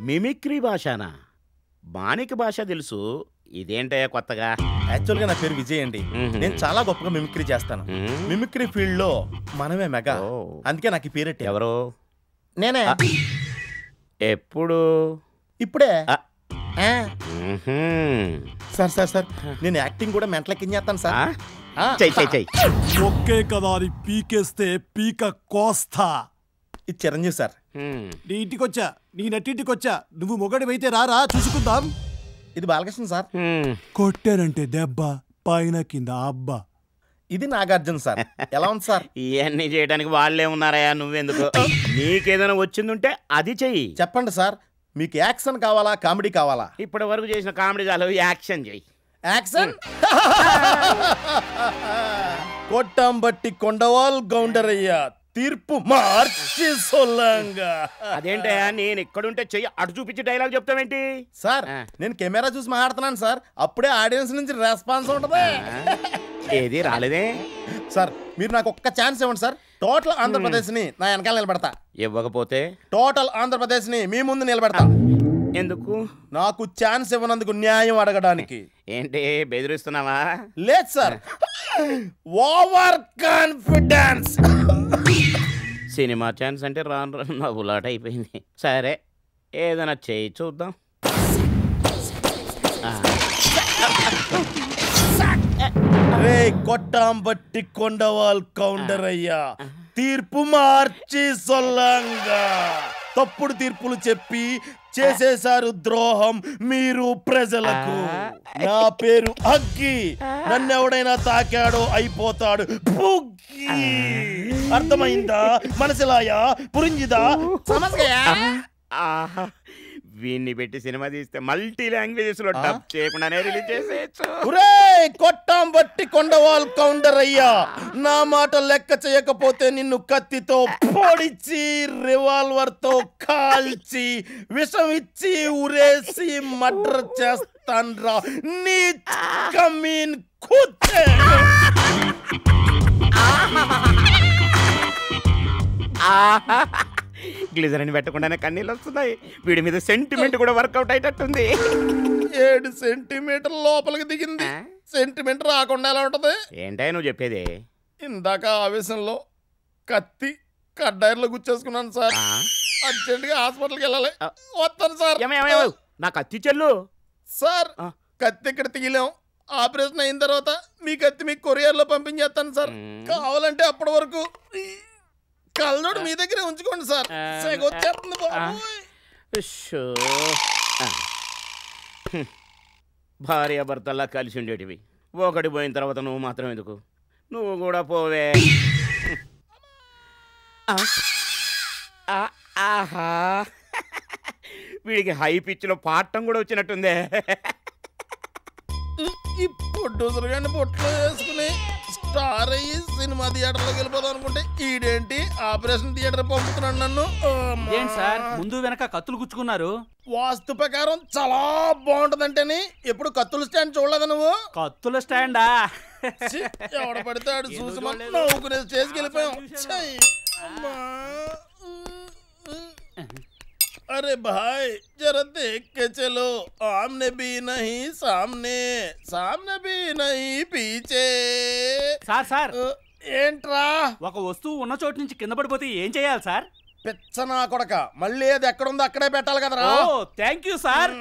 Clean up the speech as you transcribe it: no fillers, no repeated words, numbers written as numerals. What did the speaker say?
Mimicry భాషనా? Manikya భాష తెలుసు, ఇదేంటయ్యా కొత్తగా? యాక్చువల్గా నా పేరు విజయ్ అండి. నేను చాలా గొప్పగా మిమిక్రీ చేస్తాను. మిమిక్రీ ఫీల్డ్ లో మనమే మెగా, అందుకే నాకు ఈ పేరెట్టి. ఎవరు? నేనే. ఎప్పుడు? ఇప్పుడే. సార్ సార్ సార్ నేను యాక్టింగ్ కూడా మెంటలెక్కించేస్తాను సార్. ఒకే కదా అని పీకేస్తే పీక కోస్తా. ఇది చిరంజీవి సార్. నీ ఇంటికొచ్చా, నీ నట్టింటికొచ్చా, నువ్వు మొగడివైతే రారా చూసుకుందాం. ఇది బాలకృష్ణ సార్. కొట్టారంటే దెబ్బ, పైన కింద అబ్బా. ఇది నాగార్జున సార్. ఎలా ఉంది సార్? ఇవన్నీ చేయడానికి వాళ్ళే ఉన్నారయ్యా, నువ్వెందుకు? నీకేదైనా వచ్చిందంటే అది చెయ్యి. చెప్పండి సార్, మీకు యాక్షన్ కావాలా కామెడీ కావాలా? ఇప్పటి వరకు చేసిన కామెడీ చాలు, యాక్షన్ చెయ్యి. యాక్షన్. కొట్టం బట్టి కొండవాల్ గౌండరయ్యా, తీర్పు మార్చి సొల్లంగా. అదేంటయ్యా, నేను ఎక్కడుంటే చెయ్యి అటు చూపించి డైలాగ్ చెప్తావేంటి? సార్ నేను కెమెరా చూసి మాట్లాడుతున్నాను సార్, అప్పుడే ఆడియన్స్ నుంచి రెస్పాన్స్ ఉంటది. ఏది రాలేదే సార్, మీరు నాకు ఒక్క ఛాన్స్ ఇవ్వండి సార్. టోటల్ ఆంధ్రప్రదేశ్ ని నా వెనకాల నిలబెడతా. ఇవ్వకపోతే టోటల్ ఆంధ్రప్రదేశ్ ని మీ ముందు నిలబెడతా. ఎందుకు? నాకు ఛాన్స్ ఇవ్వనందుకు న్యాయం అడగడానికి. ఏంటి బెదిరిస్తున్నావా? లేదు sir, over confidence. Cinema chance అంటే రాను రాను నవ్వులాట అయిపోయింది. సరే ఏదైనా చేయి చూద్దాం. రే కొట్టాం బట్టి కొండవాల్ కౌండరయ్యా, తీర్పు మార్చి సొల్లంగా. తప్పుడు తీర్పులు చెప్పి చేసేశారు ద్రోహం మీరు ప్రజలకు. నా పేరు అగ్గి, నన్నెవడైనా తాకాడో అయిపోతాడు బుగ్గి. అర్థమైందా? మనసులాయా పురింజిదా సమస్యయా? వీన్ని పెట్టి సినిమా తీస్తే మల్టీ లాంగ్వేజెస్ లో డబ్ చేయకుండానే రిలీజ్ చేసేయచ్చు. కొట్టాం బట్టి కొండవాల్ కౌండరయ్యా, నా మాట లెక్క చేయకపోతే నిన్ను కత్తితో పొడిచి రివాల్వర్ తో కాల్చి విషం ఇచ్చి ఉరేసి మర్డర్ చేస్తాన్రా నీ కమీన్ కుత్తే. గ్లిజరిన్ పెట్టకుండానే కన్నీళ్ళు వస్తున్నాయి. వీడి మీద సెంటిమెంట్ కూడా వర్కౌట్ అయ్యేటట్టుంది. 7 సెంటీమీటర్ల లోపలికి దిగింది. సెంటిమెంట్ రాకుండా ఎలా ఉంటది? ఏంటో నువ్వు చెప్పేది? ఇందాక ఆవేశంలో కత్తి కడ్డాయిలో గుచ్చేసుకున్నాను సార్. అర్జెంట్ గా హాస్పిటల్కి వెళ్ళాలి. వస్తాను సార్. నా కత్తి చెల్లు సార్. కత్తి ఇక్కడ తీయలేం. ఆపరేషన్ అయిన తర్వాత మీ కత్తి మీకు కొరియర్ లో పంపించేస్తాను సార్. కావాలంటే అప్పటి వరకు కళ్ళోడు మీ దగ్గరే ఉంచుకోండి సార్. భార్యాభర్తల్లా కలిసి ఉండేటివి, ఒకటి పోయిన తర్వాత నువ్వు మాత్రం ఎందుకు? నువ్వు కూడా పోవే. ఆహా, వీడికి హై పిచ్ లో పాడటం కూడా వచ్చినట్టుందే. ఈ ప్రొడ్యూసర్ గారిని బొట్లో వేసుకుని స్టార్ అయ్యి సినిమా థియేటర్లోకి వెళ్ళిపోదాం అనుకుంటే ఈడేంటి ఆపరేషన్ థియేటర్ పంపుతున్నాడు నన్ను. ఏంటి సార్ ముందు వెనక కత్తులు గుచ్చుకున్నారు? వాస్తు ప్రకారం చాలా బాగుంటదంటేని ఎప్పుడు కత్తుల స్టాండ్ చూడలేదా నువ్వు? కత్తుల స్టాండా? ఎవడ పడతాడు చూసి నవ్వుకునే స్టేజ్కి వెళ్ళిపోయాం. अरे भाई जरा देख के चलो, आमने भी नहीं सामने, सामने भी नहीं पीछे. సార్ సార్ ఏంట్రా? ఒక వస్తువు ఉన్న చోటు నుంచి కింద పడిపోతే ఏం చేయాలి సార్? పిచ్చనా కొడక, మళ్ళీ అది ఎక్కడుందో అక్కడే పెట్టాలి కదరా. ఓ థ్యాంక్ యూ సార్.